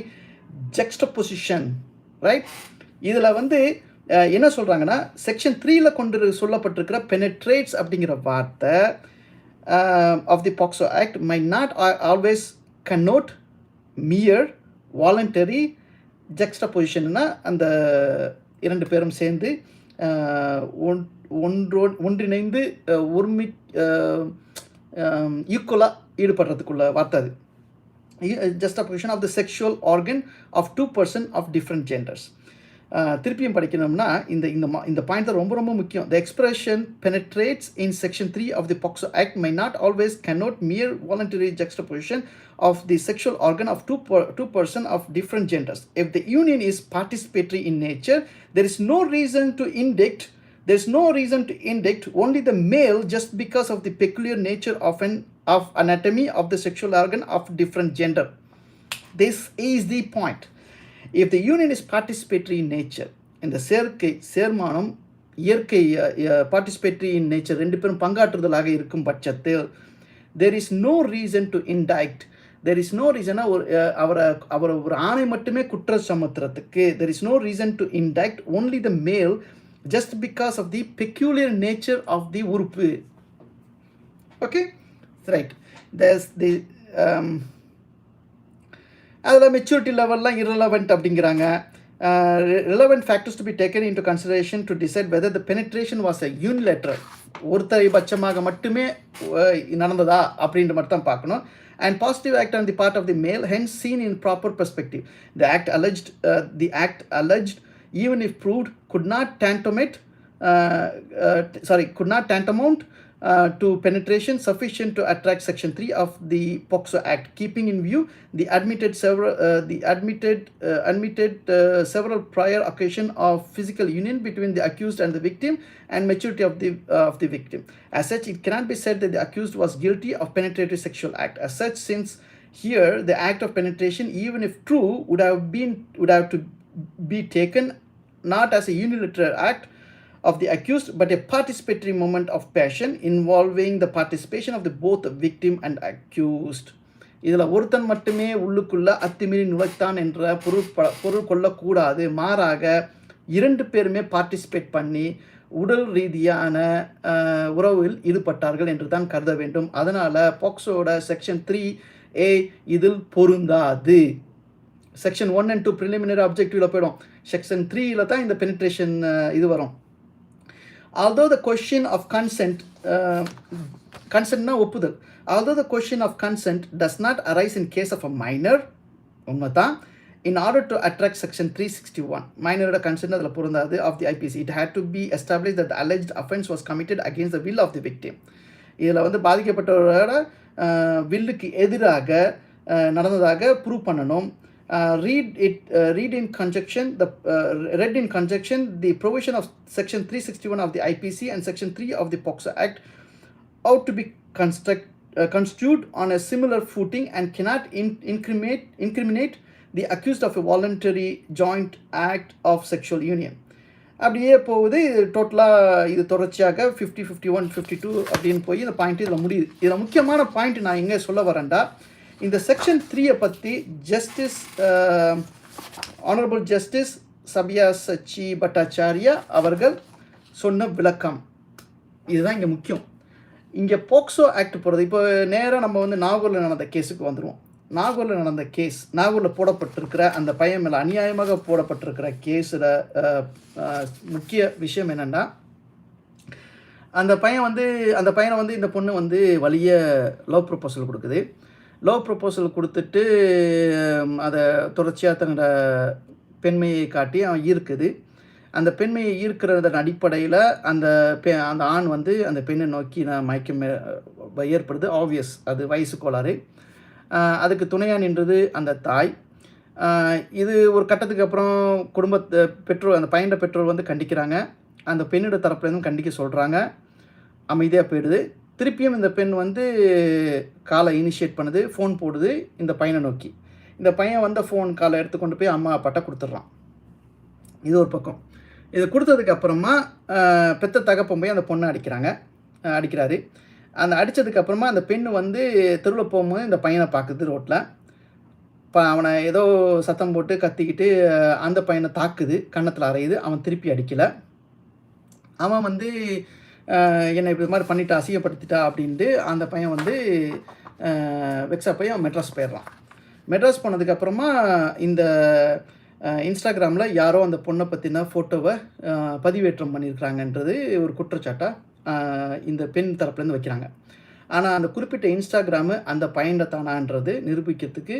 juxtaposition. Right? இதில் என்ன சொல்கிறாங்கன்னா, section 3ல கொண்டு சொல்லப்பட்டிருக்கிற penetrates அப்படிங்கிற வார்த்தை of the POCSO act might not always connote mere voluntary ஜக்ஸ்டபொசிஷன்னா அந்த இரண்டு பேரும் சேர்ந்து ஒன்றிணைந்து ஈக்குவலாக ஈடுபடுறதுக்குள்ள வார்த்தை அது. Juxtaposition of the sexual organ of two persons of different genders. திருப்பியும் படிக்கணும்னா இந்த பாயிண்ட் தான் ரொம்ப முக்கியம். The expression penetrates in section 3 of the POCSO Act may not always connote mere voluntary juxtaposition of the sexual organ of two persons of different genders. If the union is participatory in nature, there is no reason to indict only the male just because of the peculiar nature of anatomy of the sexual organ of different gender. This is the point. If the union is participatory in nature, இந்த சேர்மானம் இயற்கை participatory in nature, ரெண்டு பேரும் பங்காற்றுதலாக இருக்கும் பட்சத்தில் there is no reason to indict. there is no reason அவரை ஒரு ஆணை மட்டுமே குற்றம் சுமத்துறதுக்கு there is no reason to indict only the male just because of the peculiar nature of the உறுப்பு. Okay? Right. There's the அதில் maturity லெவல்லாம் irrelevant அப்படிங்கிறாங்க. Relevant factors to be taken into consideration to decide whether the penetration was a unilateral, ஒருத்தரை பட்சமாக மட்டுமே நடந்ததா அப்படின்ற மட்டும் தான் பார்க்கணும். And positive act on the part of the male, hence seen in proper perspective. The act alleged, even if proved, could not tantamount to penetration sufficient to attract section 3 of the POCSO Act, keeping in view the admitted several prior occasion of physical union between the accused and the victim and maturity of the victim. As such, it cannot be said that the accused was guilty of penetrative sexual act. As such, since here the act of penetration, even if true, would have to be taken not as a unilateral act of the accused, but a participatory moment of passion involving the participation of the both victim and accused. இதில் ஒருத்தன் மட்டுமே உள்ளுக்குள்ள அத்துமீறி நுழைத்தான் என்ற பொருள் கொள்ளக்கூடாது. மாறாக இரண்டு பேருமே பார்ட்டிசிபேட் பண்ணி உடல் ரீதியான உறவில் ஈடுபட்டார்கள் என்று தான் கருத வேண்டும். அதனால் பாக்ஸோட செக்ஷன் 3A இதில் பொருந்தாது. செக்ஷன் 1 and 2 ப்ரிலிமினரி அப்ஜெக்டிவ்ல போயிடும். செக்ஷன் 3ல தான் இந்த பெனிட்ரேஷன் இது வரும். Although the question of consent ஒப்புதல், although the question of consent does not arise in case of a minor, உண்மைதான், in order to attract section 361, minor consent அதில் பொருந்தாது of the IPC, it had to be established that the alleged offense was committed against the will of the victim. இதில் பாதிக்கப்பட்டவரோட வில்லுக்கு எதிராக நடந்ததாக prove பண்ணணும். Read in conjunction the provision of section 361 of the IPC and section 3 of the POCSO Act ought to be construed on a similar footing and cannot incriminate the accused of a voluntary joint act of sexual union. அப்படியே போகுது. டோட்டலாக இது தொடர்ச்சியாக 50, 51, 52 அப்படின்னு போய் இந்த point இதில் முடியுது. இதில் முக்கியமான பாயிண்ட் நான் எங்கே சொல்ல வரேன்டா, இந்த செக்ஷன் 3 பற்றி Hon'ble Justice Subyasachi Bhattavharyya அவர்கள் சொன்ன விளக்கம் இதுதான் இங்கே முக்கியம். இங்கே போக்சோ ஆக்ட் போகிறது. இப்போ நேராக நம்ம நாகூரில் நடந்த கேஸுக்கு வந்துடுவோம். நாகூரில் நடந்த கேஸ், நாகூரில் போடப்பட்டிருக்கிற அந்த பையன் மேலே அநியாயமாக போடப்பட்டிருக்கிற கேஸில் முக்கிய விஷயம் என்னென்னா, அந்த பையனை வந்து இந்த பொண்ணு வந்து வலிய லவ் ப்ரொபோசல் கொடுக்குது. லவ் ப்ரொபோசல் கொடுத்துட்டு அதை தொடர்ச்சியாக தன்னோட பெண்மையை காட்டி அவன் ஈர்க்குது. அந்த பெண்மையை ஈர்க்கிறதன் அடிப்படையில் அந்த ஆண் வந்து அந்த பெண்ணை நோக்கி மயக்கம் ஏற்படுது. ஆப்வியஸ், அது வயசு கோளாறு. அதுக்கு துணையாக நின்றது அந்த தாய். இது ஒரு கட்டத்துக்கு அப்புறம் பெற்றோர், அந்த பையனோட பெற்றோர் வந்து கண்டிக்கிறாங்க. அந்த பெண்ணோட தரப்புலேருந்து கண்டிக்க சொல்கிறாங்க. அமைதியாக போயிடுது. திருப்பியும் இந்த பெண் வந்து காலை இனிஷியேட் பண்ணுது, ஃபோன் போடுது இந்த பையனை நோக்கி. இந்த பையன் வந்த ஃபோன் காலை எடுத்து கொண்டு போய் அம்மா அப்பாட்ட கொடுத்துட்றான். இது ஒரு பக்கம். இதை கொடுத்ததுக்கப்புறமா பெத்த தகப்பன் போய் அந்த பொண்ணை அடிக்கிறாரு. அந்த அடித்ததுக்கப்புறமா அந்த பெண்ணு வந்து தெருவில் போகும்போது இந்த பையனை பார்க்குது ரோட்டில். அவனை ஏதோ சத்தம் போட்டு கத்திக்கிட்டு அந்த பையனை தாக்குது, கன்னத்தில் அறையுது. அவன் திருப்பி அடிக்கலை. அவன் வந்து என்னை இது மாதிரி பண்ணிட்டா, அசிங்கப்படுத்திட்டா அப்படின்ட்டு அந்த பையன் வந்து வெக்ஸா போய் அவன் மெட்ராஸ் போயிடுறான். மெட்ராஸ் போனதுக்கப்புறமா இந்த இன்ஸ்டாகிராமில் யாரோ அந்த பொண்ணை பற்றின ஃபோட்டோவை பதிவேற்றம் பண்ணியிருக்கிறாங்கன்றது ஒரு குற்றச்சாட்டாக இந்த பெண் தரப்புலேருந்து வைக்கிறாங்க. ஆனால் அந்த குறிப்பிட்ட இன்ஸ்டாகிராமு அந்த பையனை தானான்றது நிரூபிக்கிறதுக்கு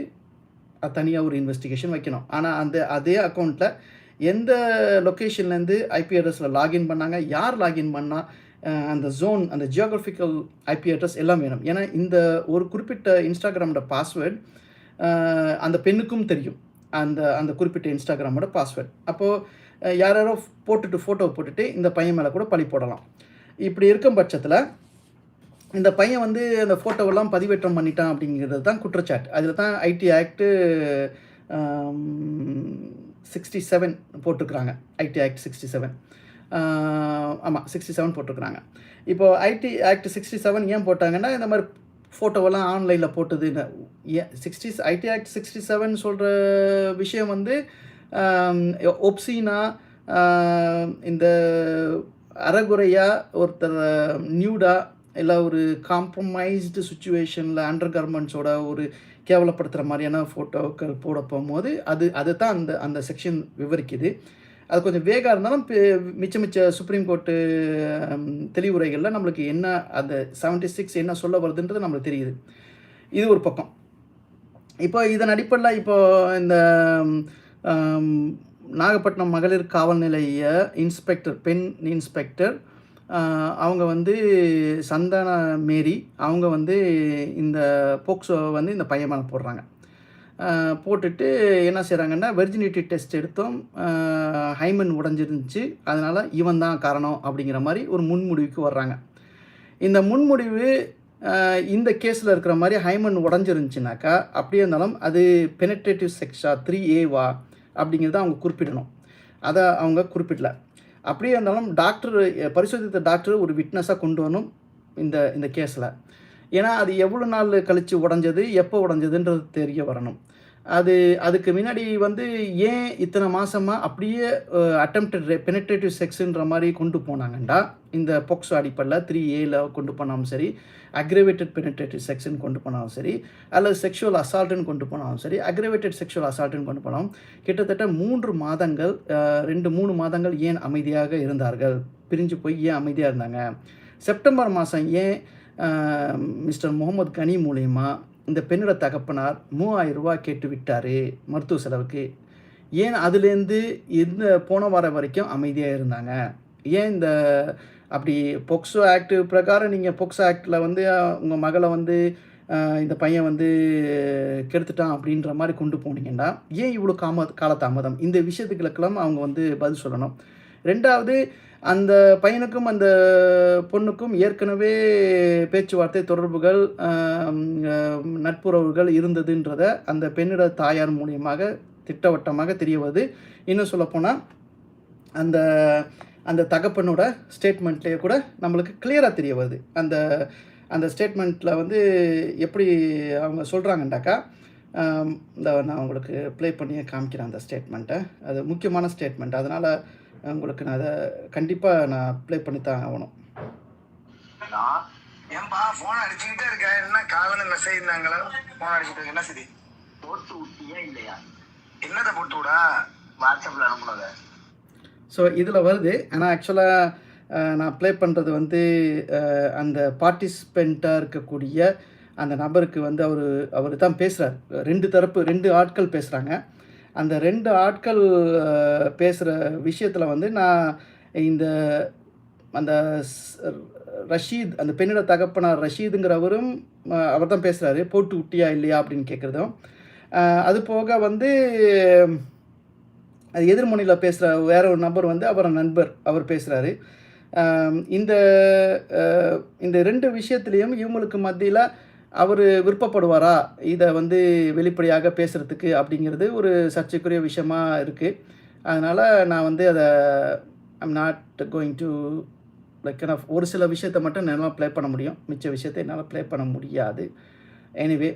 தனியாக ஒரு இன்வெஸ்டிகேஷன் வைக்கணும். ஆனால் அதே அக்கௌண்ட்டில் எந்த லொக்கேஷன்லேருந்து ஐபி அட்ரஸில் லாகின் பண்ணாங்க, யார் லாகின் பண்ணால், அந்த ஜோன், அந்த ஜியோகிராஃபிக்கல் ஐபி அட்ரஸ் எல்லாம் வேணும். ஏன்னா இந்த ஒரு குறிப்பிட்ட இன்ஸ்டாகிராமோட பாஸ்வேர்டு அந்த பெண்ணுக்கும் தெரியும், அந்த குறிப்பிட்ட இன்ஸ்டாகிராமோட பாஸ்வேர்டு. அப்போது யாரோ ஃபோட்டோ போட்டுட்டு இந்த பையன் மேலே கூட பழி போடலாம். இப்படி இருக்கும் பட்சத்தில் இந்த பையன் வந்து அந்த ஃபோட்டோவெல்லாம் பதிவேற்றம் பண்ணிட்டான் அப்படிங்கிறது தான் குற்றச்சாட்டு. அதில் தான் ஐடி ஆக்டு 67 போட்டிருக்கிறாங்க. ஐடி ஆக்ட் 67, ஆமாம் 67 போட்டிருக்கிறாங்க. இப்போது ஐடி ஆக்ட் 67 ஏன் போட்டாங்கன்னா, இந்த மாதிரி ஃபோட்டோவெல்லாம் ஆன்லைனில் போட்டதுன்னு. ஐடி ஆக்ட் 67 சொல்கிற விஷயம் வந்து ஒப்சீனா, இந்த அறகுறையாக ஒருத்தர் நியூடாக இல்லை ஒரு காம்ப்ரமைஸ்டு சுச்சுவேஷனில் அண்டர் கார்மெண்ட்ஸோட ஒரு கேவலப்படுத்துகிற மாதிரியான ஃபோட்டோக்கள் போட போகும்போது அது தான் அந்த செக்ஷன் விவரிக்குது. அது கொஞ்சம் வேகாக இருந்தாலும் மிச்ச சுப்ரீம் கோர்ட்டு தெளிவுரைகளில் நம்மளுக்கு என்ன அந்த 76 என்ன சொல்ல வருதுன்றது நம்மளுக்கு தெரியுது. இது ஒரு பக்கம். இப்போ இதன் அடிப்படையில் இப்போது இந்த நாகப்பட்டினம் மகளிர் காவல் நிலைய பெண் இன்ஸ்பெக்டர் அவங்க வந்து சந்தான மேரி, அவங்க வந்து இந்த போக்சோ வந்து இந்த பையன் மேலே போடுறாங்க. போட்டுட்டு என்ன செய்கிறாங்கன்னா, வெர்ஜினிட்டி டெஸ்ட் எடுத்தோம், ஹைமன் உடைஞ்சிருந்துச்சு, அதனால் இவன் தான் காரணம் அப்படிங்கிற மாதிரி ஒரு முன்முடிவுக்கு வர்றாங்க. இந்த முன்முடிவு இந்த கேஸில் இருக்கிற மாதிரி ஹைமன் உடஞ்சிருந்துச்சுனாக்கா, அப்படியே இருந்தாலும் அது பெனட்ரேட்டிவ் செக்ஸா 3A அப்படிங்கிறத அவங்க குறிப்பிடணும். அதை அவங்க குறிப்பிடல. அப்படியே இருந்தாலும் பரிசோதித்த டாக்டர் ஒரு விட்னஸாக கொண்டு வரணும் இந்த கேஸில். ஏன்னா அது எவ்வளோ நாள் கழித்து உடஞ்சது, எப்போ உடஞ்சதுன்றது தெரிய வரணும். அதுக்கு முன்னாடி வந்து ஏன் இத்தனை மாதமாக அப்படியே அட்டெம்ப்டட் பெனட்ரேட்டிவ் செக்ஸுன்ற மாதிரி கொண்டு போனாங்கண்டா, இந்த போக்சோ அடிப்படையில் 3A கொண்டு போனாலும் சரி, அக்ரவேட்டட் பெனட்ரேட்டிவ் செக்ஸ்ன்னு கொண்டு போனாலும் சரி, அல்லது செக்ஷுவல் அசால்ட்டுன்னு கொண்டு போனாலும் சரி, அக்ரவேட்டட் செக்ஷுவல் அசால்ட்டுன்னு கொண்டு போனாலும் கிட்டத்தட்ட 3 மாதங்கள் ஏன் அமைதியாக இருந்தார்கள், பிரிஞ்சு போய் ஏன் அமைதியாக இருந்தாங்க. செப்டம்பர் மாதம் ஏன் மிஸ்டர் முகமது கனி மூலயமா இந்த பெண்ணோட தகப்பனார் 3000 ரூபா கேட்டு விட்டார் மருத்துவ செலவுக்கு, ஏன் அதுலேருந்து போன வாரம் வரைக்கும் அமைதியாக இருந்தாங்க. ஏன் அப்படி போக்சோ ஆக்ட் பிரகாரம் நீங்கள் போக்சோ ஆக்டில் வந்து உங்கள் மகளை வந்து இந்த பையன் வந்து கெடுத்துட்டான் அப்படின்ற மாதிரி கொண்டு போனீங்கன்னா ஏன் இவ்வளோ காலதாமதம்? இந்த விஷயத்துக்களுக்கெல்லாம் அவங்க வந்து பதில் சொல்லணும். ரெண்டாவது, அந்த பையனுக்கும் அந்த பொண்ணுக்கும் ஏற்கனவே பேச்சுவார்த்தை, தொடர்புகள், நட்புறவுகள் இருந்ததுன்றத அந்த பெண்ணோட தாயார் மூலியமாக திட்டவட்டமாக தெரிய வருது. இன்னும் சொல்லப்போனால் அந்த தகப்பனோட ஸ்டேட்மெண்ட்லேயே கூட நம்மளுக்கு கிளியராக தெரிய வருது. அந்த ஸ்டேட்மெண்ட்டில் வந்து எப்படி அவங்க சொல்கிறாங்கண்டாக்கா, நான் உங்களுக்கு ப்ளே பண்ணியே காமிக்கிறேன் அந்த ஸ்டேட்மெண்ட்டை. அது முக்கியமான ஸ்டேட்மெண்ட், அதனால் உங்களுக்கு நான் அதை கண்டிப்பாக ப்ளே பண்ணி தான் ஆகணும். ஏன்பா ஃபோன் அடிச்சுக்கிட்டே இருக்க, என்ன காலையில் மெசேஜ் இருந்தாங்களா? ஃபோன் அடிச்சுட்டு என்ன சரி போட்டு விட்டியா இல்லையா? என்னதை போட்டு விடா? வாட்ஸ்அப்பில் அனுப்புனத. ஸோ இதில் வருது. ஆனால் ஆக்சுவலாக நான் ப்ளே பண்ணுறது வந்து அந்த பார்ட்டிசிபெண்ட்டாக இருக்கக்கூடிய அந்த நபருக்கு வந்து அவர் தான் பேசுகிறார். 2 தரப்பு 2 ஆட்கள் பேசுகிறாங்க. அந்த 2 ஆட்கள் பேசுகிற விஷயத்தில் வந்து நான் இந்த அந்த ரஷீத், அந்த பெண்ணோட தகப்பனார் ரஷீதுங்கிறவரும் அவர் தான் பேசுகிறாரு. போட்டு விட்டியா இல்லையா அப்படின்னு கேட்குறதும். அது போக வந்து அது எதிர்முனையில் பேசுகிற வேற ஒரு நபர் வந்து அவரோட நண்பர், அவர் பேசுகிறாரு. இந்த இந்த 2 விஷயத்துலேயும் இவங்களுக்கு மத்தியில் அவர் விருப்பப்படுவாரா இதை வந்து வெளிப்படையாக பேசுகிறதுக்கு அப்படிங்கிறது ஒரு சர்ச்சைக்குரிய விஷயமா இருக்குது. அதனால் நான் வந்து அதை I'm not going to like ஒரு சில விஷயத்தை மட்டும் என்னால் ப்ளே பண்ண முடியும், மிச்ச விஷயத்தை என்னால் ப்ளே பண்ண முடியாது. எனிவே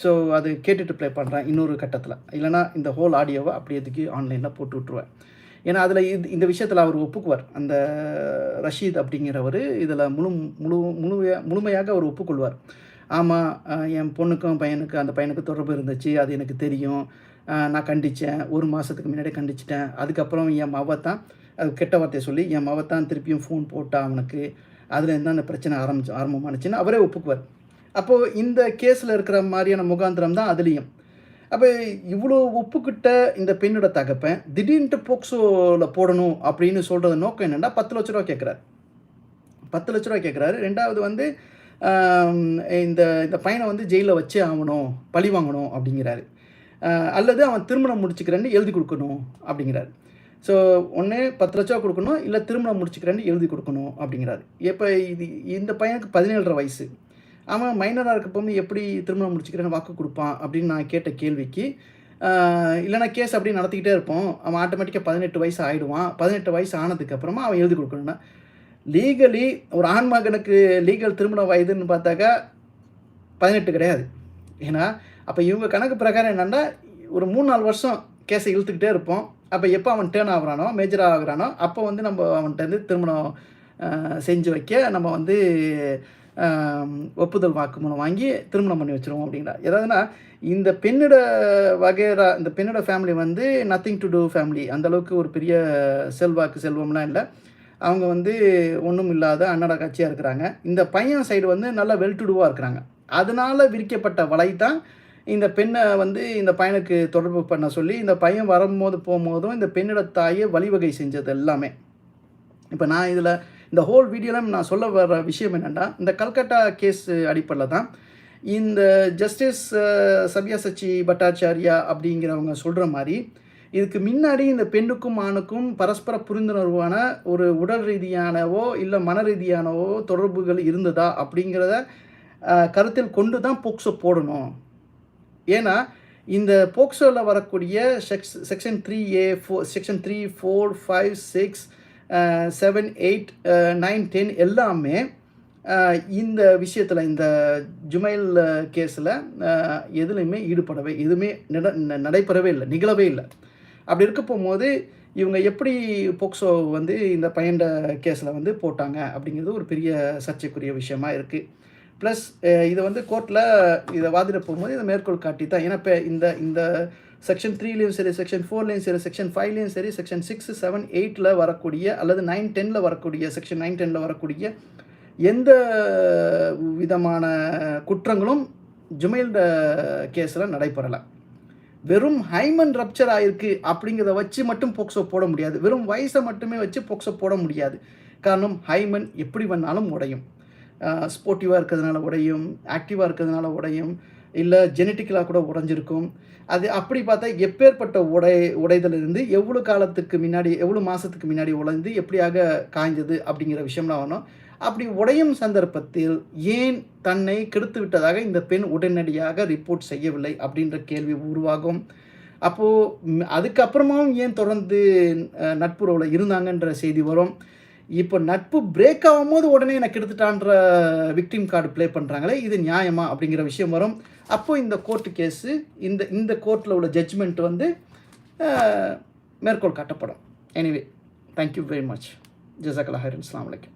ஸோ அது கேட்டுட்டு ப்ளே பண்ணுறேன் இன்னொரு கட்டத்தில். இல்லைனா இந்த ஹோல் ஆடியோவை அப்படியே தூக்கி ஆன்லைனில் போட்டு விட்ருவேன். ஏன்னா அதில் இந்த விஷயத்தில் அவர் ஒப்புக்குவார். அந்த ரஷீத் அப்படிங்கிறவர் இதில் முழுமையாக அவர் ஒப்புக்கொள்வார். ஆமாம், என் பொண்ணுக்கும் பையனுக்கும் அந்த பையனுக்கு தொடர்பு இருந்துச்சு, அது எனக்கு தெரியும், நான் கண்டித்தேன், 1 மாதத்துக்கு முன்னாடி கண்டிச்சிட்டேன். அதுக்கப்புறம் என் மவ தான் அது கெட்ட வார்த்தையை சொல்லி என் மவ தான் திருப்பியும் ஃபோன் போட்டால் அவனுக்கு, அதில் இருந்தால் அந்த பிரச்சனை ஆரம்பமானுச்சுன்னு அவரே ஒப்புக்குவார். அப்போது இந்த கேஸில் இருக்கிற மாதிரியான முகாந்திரம் தான் அதுலேயும். அப்போ இவ்வளோ ஒப்புக்கிட்ட இந்த பெண்ணோட தகப்பன் திடீர்னுட்டு போக்சோவில் போடணும் அப்படின்னு சொல்கிறது நோக்கம் என்னென்னா 10 லட்ச ரூபா கேட்குறாரு. 10 லட்ச ரூபா கேட்குறாரு. 2வது வந்து இந்த இந்த பையனை வந்து ஜெயிலில் வச்சே ஆகணும், பழி வாங்கணும் அப்படிங்கிறாரு. அல்லது அவன் திருமணம் முடிச்சுக்கிறேன்னு எழுதி கொடுக்கணும் அப்படிங்கிறாரு. ஸோ ஒன்று 10 லட்ச ரூபா கொடுக்கணும், இல்லை திருமணம் முடிச்சுக்கிறேன்னு எழுதி கொடுக்கணும் அப்படிங்கிறாரு. இப்போ இந்த பையனுக்கு 17 வயசு. அவன் மைனராக இருக்கப்போ எப்படி திருமணம் முடிச்சுக்கிறேன்னு வாக்கு கொடுப்பான் அப்படின்னு நான் கேட்ட கேள்விக்கு, இல்லைனா கேஸ் அப்படி நடத்திக்கிட்டே இருப்போம், அவன் ஆட்டோமேட்டிக்காக 18 வயசு ஆகிடுவான். 18 வயசு ஆனதுக்கப்புறமா அவன் எழுதி கொடுக்கணும்னா, லீகலி ஒரு ஆண் மகனுக்கு லீகல் திருமண வயதுன்னு பார்த்தாக்கா 18 கிடையாது. ஏன்னா அப்போ இவங்க கணக்கு பிரகாரம் என்னென்னா ஒரு 3-4 வருஷம் கேஸை இழுத்துக்கிட்டே இருப்போம். அப்போ எப்போ அவன் டேர்ன் ஆகுறானோ, மேஜராக ஆகுறானோ, அப்போ வந்து நம்ம அவன்கிட்ட வந்து திருமணம் செஞ்சு வைக்க நம்ம வந்து ஒப்புதல் வாக்குமூலம் வாங்கி திருமணம் பண்ணி வச்சுருவோம் அப்படிங்கிறார். எதாவதுன்னா இந்த பெண்ணோட இந்த பெண்ணோட ஃபேமிலி வந்து நத்திங் டு டூ ஃபேமிலி. அந்தளவுக்கு ஒரு பெரிய செல்வம்லாம் இல்லை. அவங்க வந்து ஒன்றும் இல்லாத அன்னட காட்சியாக இருக்கிறாங்க. இந்த பையன் சைடு வந்து நல்லா வெல் டு டூவாக இருக்கிறாங்க. அதனால் விரிக்கப்பட்ட வலை தான் இந்த பெண்ணை வந்து இந்த பையனுக்கு தொடர்பு பண்ண சொல்லி இந்த பையன் போகும்போதும் இந்த பெண்ணோட தாயை வழிவகை செஞ்சது எல்லாமே. இப்போ நான் இதில் இந்த ஹோல் வீடியோவில் நான் சொல்ல வர விஷயம் என்னென்னா, இந்த கல்கட்டா கேஸ் அடிப்படையில் தான் இந்த ஜஸ்டிஸ் சப்யாசச்சி பட்டாச்சாரியா அப்படிங்கிறவங்க சொல்கிற மாதிரி இதுக்கு முன்னாடி இந்த பெண்ணுக்கும் ஆணுக்கும் பரஸ்பர புரிந்துணர்வான ஒரு உடல் ரீதியானவோ இல்லை மன ரீதியானவோ தொடர்புகள் இருந்ததா அப்படிங்கிறத கருத்தில் கொண்டு தான் போக்சோ போடணும். ஏன்னா இந்த போக்சோவில் வரக்கூடிய செக்ஷன் 3A, செக்ஷன் 3, 4, 5, 6, 7, 8, 9, 10 எல்லாமே இந்த விஷயத்தில் இந்த ஜுமைல் கேஸில் எதுலையுமே எதுவுமே நடைபெறவே இல்லை, நிகழவே இல்லை. அப்படி இருக்க போகும்போது இவங்க எப்படி போக்சோ வந்து இந்த பையன்ட கேஸில் வந்து போட்டாங்க அப்படிங்கிறது ஒரு பெரிய சர்ச்சைக்குரிய விஷயமா இருக்குது. ப்ளஸ் இதை வந்து கோர்ட்டில் இதை வாதிட போகும்போது இதை மேற்கோள் காட்டி தான். ஏன்னா இப்போ இந்த செக்ஷன் 3லேயும் சரி, செக்ஷன் 4லேயும் சரி, செக்ஷன் 5லேயும் சரி, செக்ஷன் 6, 7, 8ல் வரக்கூடிய அல்லது 9, 10ல் வரக்கூடிய செக்ஷன் 9, 10ல் வரக்கூடிய எந்த விதமான குற்றங்களும் ஜுமைல் கேஸில் நடைபெறலை. வெறும் ஹைமன் ரப்சர் ஆகிருக்கு அப்படிங்கிறத வச்சு மட்டும் போக்சோ போட முடியாது. வெறும் வயசை மட்டுமே வச்சு போக்சோ போட முடியாது. காரணம் ஹைமன் எப்படி வேணாலும் உடையும். ஸ்போர்ட்டிவாக இருக்கிறதுனால உடையும், ஆக்டிவாக இருக்கிறதுனால உடையும், இல்லை ஜெனட்டிக்கலாக கூட உடைஞ்சிருக்கும். அது அப்படி பார்த்தா எப்பேற்பட்ட உடைதலிருந்து எவ்வளோ காலத்துக்கு முன்னாடி, எவ்வளோ மாதத்துக்கு முன்னாடி உடைந்து எப்படியாக காய்ஞ்சது அப்படிங்கிற விஷயம்லாம் வேணும். அப்படி உடையும் சந்தர்ப்பத்தில் ஏன் தன்னை கெடுத்து விட்டதாக இந்த பெண் உடனடியாக ரிப்போர்ட் செய்யவில்லை அப்படின்ற கேள்வி உருவாகும். அப்போது அதுக்கப்புறமாவும் ஏன் தொடர்ந்து நட்புறவில் இருந்தாங்கன்ற செய்தி வரும். இப்போ நட்பு பிரேக் ஆகும்போது உடனே எனக்கு எடுத்துட்டான்ற விக்டிம் கார்டு ப்ளே பண்ணுறாங்களே, இது நியாயமா அப்படிங்கிற விஷயம் வரும். அப்போது இந்த கோர்ட்டு கேஸு இந்த கோர்ட்டில் உள்ள ஜட்ஜ்மெண்ட் வந்து மேற்கோள் காட்டப்படும். Anyway, thank you very much. ஜஸாக்கல்லாஹ் ஹைரன். அஸ்ஸலாமு அலைக்கும்.